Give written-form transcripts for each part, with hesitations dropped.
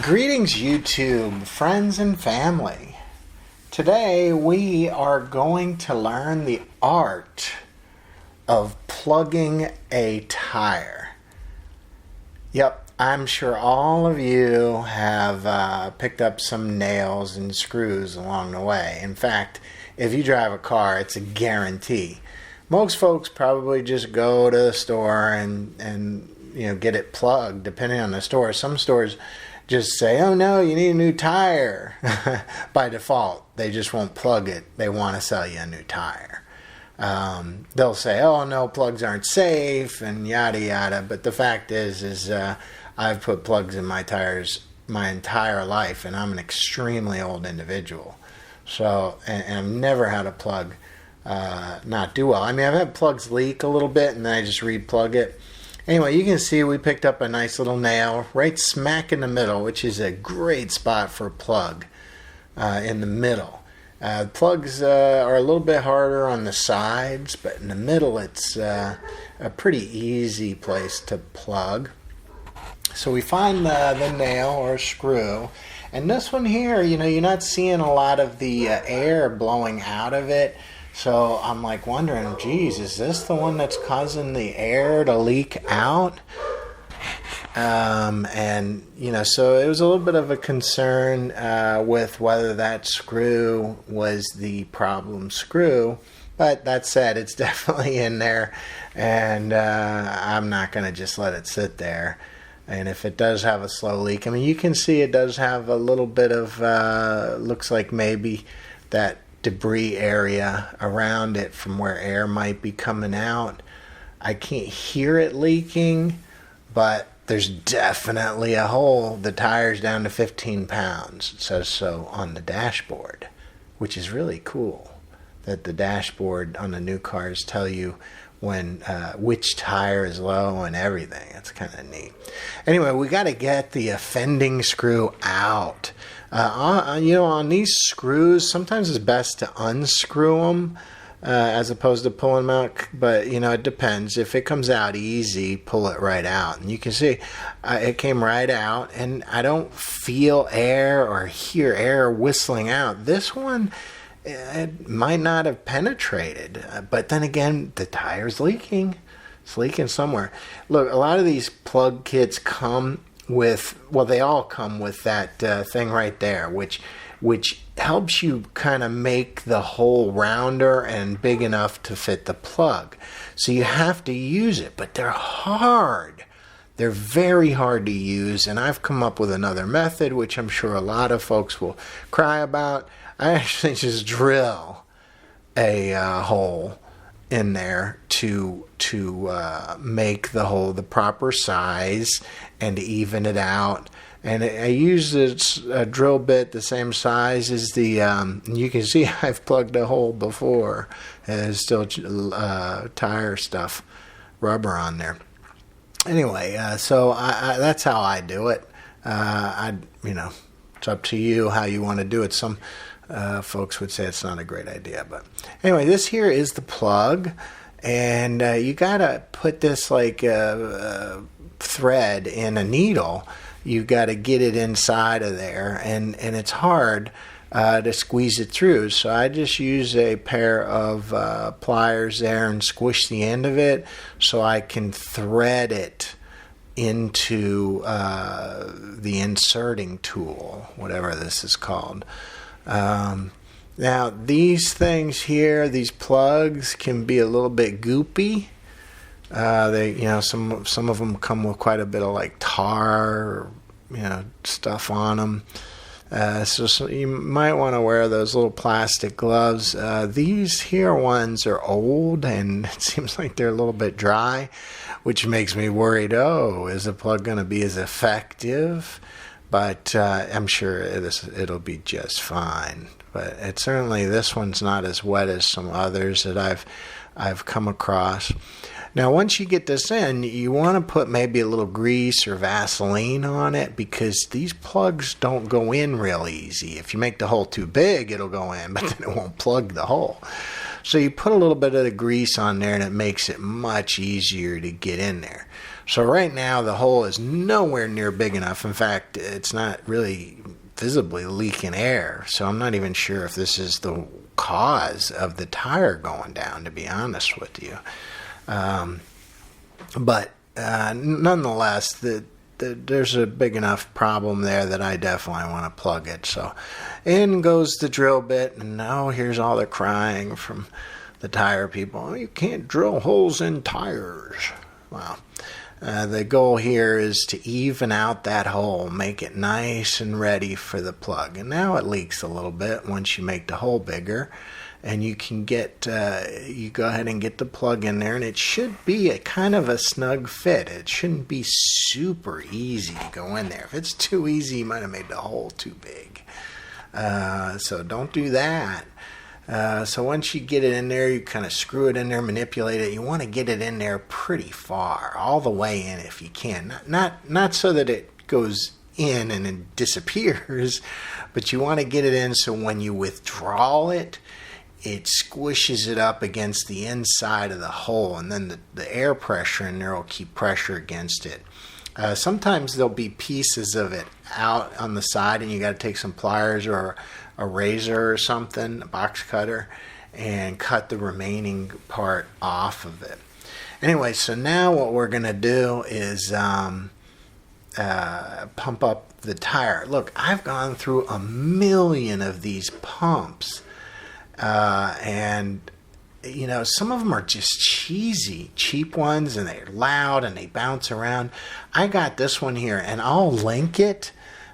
Greetings, YouTube, friends and family. Today we are going to learn the art of plugging a tire. Yep, I'm sure all of you have picked up some nails and screws along the way. In fact, if you drive a car, it's a guarantee. Most folks probably just go to the store and get it plugged, depending on the store. Some stores just say, oh no, you need a new tire. By default, they just won't plug it. They want to sell you a new tire. They'll say, oh no, plugs aren't safe and yada yada. But the fact is I've put plugs in my tires my entire life, and I'm an extremely old individual. So, and I've never had a plug not do well. I mean, I've had plugs leak a little bit, and then I just re-plug it. Anyway, you can see we picked up a nice little nail right smack in the middle, which is a great spot for a plug in the middle. Plugs are a little bit harder on the sides, but in the middle it's a pretty easy place to plug. So we find the nail or screw, and this one here, you're not seeing a lot of the air blowing out of it. So I'm like wondering, geez, is this the one that's causing the air to leak out? So it was a little bit of a concern with whether that screw was the problem screw. But that said, it's definitely in there, and I'm not going to just let it sit there. And if it does have a slow leak, I mean, you can see it does have a little bit of, looks like maybe that debris area around it from where air might be coming out. I can't hear it leaking, but there's definitely a hole. The tire's down to 15 pounds. It says so on the dashboard, which is really cool that the dashboard on the new cars tell you when which tire is low and everything. It's kind of neat. Anyway, we got to get the offending screw out. On these screws, sometimes it's best to unscrew them as opposed to pulling them out. But, it depends. If it comes out easy, pull it right out. And you can see it came right out, and I don't feel air or hear air whistling out. This one, it might not have penetrated. But then again, the tire's leaking. It's leaking somewhere. Look, a lot of these plug kits come with, they all come with that thing right there, which helps you kind of make the hole rounder and big enough to fit the plug. So you have to use it, but they're hard. They're very hard to use, and I've come up with another method, which I'm sure a lot of folks will cry about. I actually just drill a hole in there to make the hole the proper size and to even it out. And I use a drill bit the same size as the you can see I've plugged a hole before, and there's still tire stuff, rubber on there. Anyway, so I that's how I do it. It's up to you how you want to do it. Some folks would say it's not a great idea, but anyway, this here is the plug, and you gotta put this like thread in a needle. You gotta get it inside of there, and it's hard to squeeze it through. So I just use a pair of pliers there and squish the end of it so I can thread it into the inserting tool, whatever this is called. Now these things here, these plugs, can be a little bit goopy. Some of them come with quite a bit of like tar, stuff on them. So you might want to wear those little plastic gloves. These here ones are old, and it seems like they're a little bit dry, which makes me worried. Oh, is the plug going to be as effective? But I'm sure it'll be just fine. But this one's not as wet as some others that I've come across. Now, once you get this in, you want to put maybe a little grease or Vaseline on it, because these plugs don't go in real easy. If you make the hole too big, it'll go in, but then it won't plug the hole. So you put a little bit of the grease on there, and it makes it much easier to get in there. So right now the hole is nowhere near big enough. In fact, it's not really visibly leaking air. So I'm not even sure if this is the cause of the tire going down, to be honest with you. But nonetheless, there's a big enough problem there that I definitely want to plug it. So in goes the drill bit, and now here's all the crying from the tire people. Oh, you can't drill holes in tires. Well, the goal here is to even out that hole, make it nice and ready for the plug. And now it leaks a little bit once you make the hole bigger. And you can you go ahead and get the plug in there, and it should be a kind of a snug fit. It shouldn't be super easy to go in there. If it's too easy, you might have made the hole too big. So don't do that. So once you get it in there, you kind of screw it in there, manipulate it. You want to get it in there pretty far, all the way in if you can. Not so that it goes in and it disappears, but you want to get it in so when you withdraw it, it squishes it up against the inside of the hole, and then the air pressure in there will keep pressure against it. Sometimes there'll be pieces of it out on the side, and you got to take some pliers or a razor or something, a box cutter, and cut the remaining part off of it. Anyway, so now what we're going to do is pump up the tire. Look, I've gone through 1,000,000 of these pumps. And you know, some of them are just cheap ones, and they're loud and they bounce around. I got this one here, and I'll link it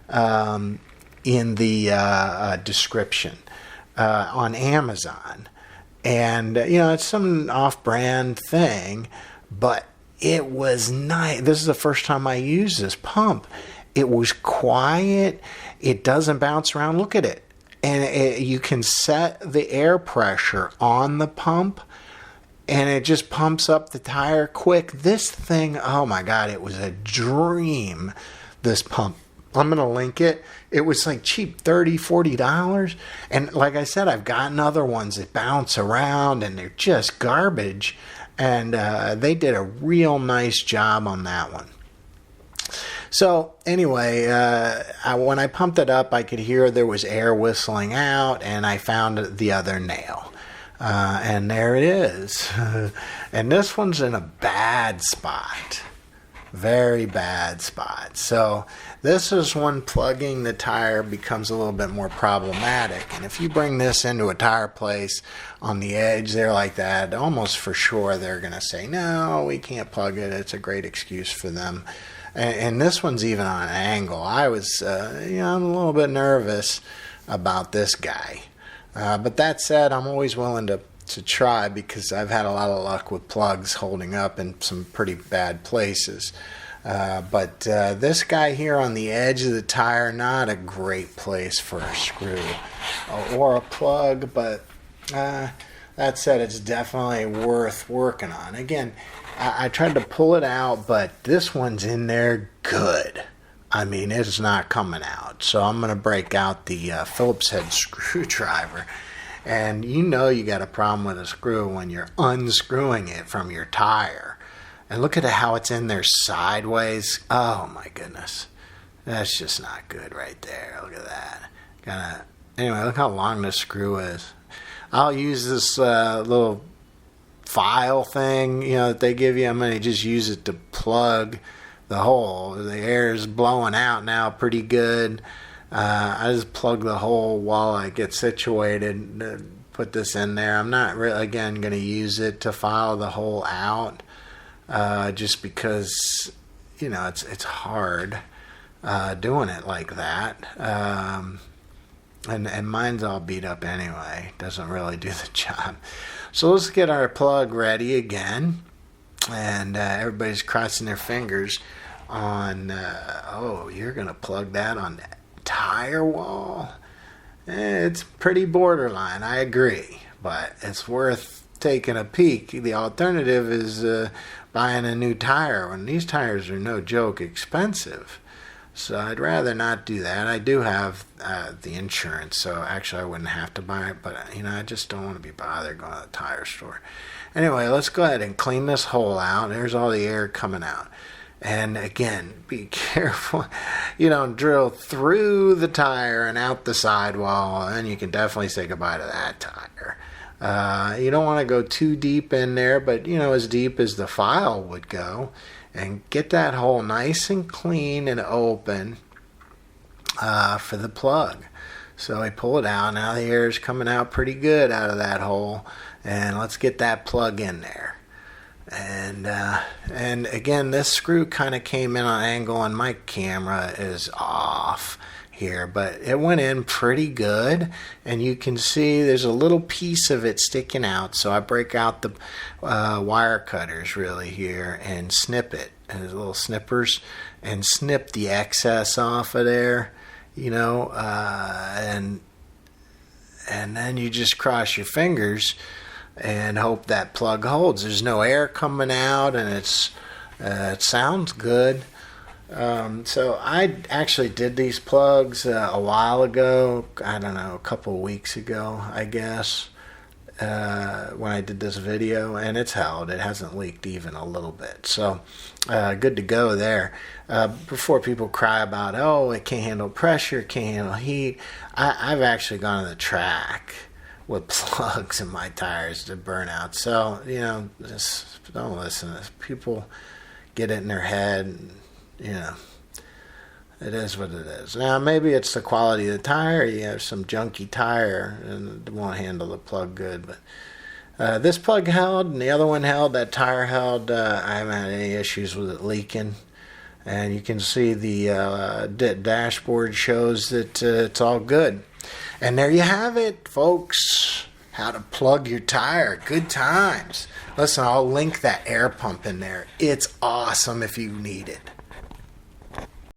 in the description on Amazon. And you know, it's some off-brand thing, but it was nice. This is the first time I used this pump. It was quiet. It doesn't bounce around. Look at it. And you can set the air pressure on the pump, and it just pumps up the tire quick. This thing, oh my God, it was a dream, this pump. I'm going to link it. It was like cheap, $30, $40. And like I said, I've gotten other ones that bounce around, and they're just garbage. And they did a real nice job on that one. So anyway, when I pumped it up, I could hear there was air whistling out, and I found the other nail. And there it is. And this one's in a bad spot. Very bad spot. So this is when plugging the tire becomes a little bit more problematic. And if you bring this into a tire place on the edge there like that, almost for sure they're going to say, no, we can't plug it. It's a great excuse for them. And this one's even on an angle. I was, I'm a little bit nervous about this guy. But that said, I'm always willing to try, because I've had a lot of luck with plugs holding up in some pretty bad places. But this guy here on the edge of the tire, not a great place for a screw or a plug. But that said, it's definitely worth working on. Again, I tried to pull it out, but this one's in there good. I mean, it's not coming out. So I'm going to break out the Phillips head screwdriver. And you know you got a problem with a screw when you're unscrewing it from your tire. And look at how it's in there sideways. Oh my goodness. That's just not good right there. Look at that. Anyway, look how long this screw is. I'll use this little file thing, that they give you. I'm going to just use it to plug the hole. The air is blowing out now pretty good. I just plug the hole while I get situated, put this in there. I'm not really, again, going to use it to file the hole out, just because, it's hard doing it like that. And mine's all beat up anyway. Doesn't really do the job. So let's get our plug ready again. And everybody's crossing their fingers on, you're going to plug that on the tire wall? It's pretty borderline, I agree. But it's worth taking a peek. The alternative is buying a new tire, and these tires are no joke expensive. So I'd rather not do that. I do have the insurance, so actually I wouldn't have to buy it, but I just don't want to be bothered going to the tire store. Anyway, let's go ahead and clean this hole out. There's all the air coming out. And again, be careful. You don't drill through the tire and out the sidewall, and you can definitely say goodbye to that tire. You don't want to go too deep in there, but as deep as the file would go, and get that hole nice and clean and open for the plug. So I pull it out. Now the air is coming out pretty good out of that hole, and let's get that plug in there. And again, this screw kind of came in on an angle, and my camera is off here, but it went in pretty good, and you can see there's a little piece of it sticking out. So I break out the wire cutters really here and snip it, and there's little snippers, and snip the excess off of there, and then you just cross your fingers and hope that plug holds. There's no air coming out, and it sounds good. So I actually did these plugs a while ago. I don't know, a couple of weeks ago, I guess, when I did this video, and it's held. It hasn't leaked even a little bit. So good to go there. Before people cry about, it can't handle pressure, it can't handle heat, I've actually gone on the track with plugs in my tires to burn out. So, just don't listen to this. People get it in their head, and, it is what it is. Now, maybe it's the quality of the tire. You have some junky tire and it won't handle the plug good. But this plug held, and the other one held. That tire held. I haven't had any issues with it leaking. And you can see the dashboard shows that it's all good. And there you have it, folks. How to plug your tire. Good times. Listen, I'll link that air pump in there. It's awesome if you need it.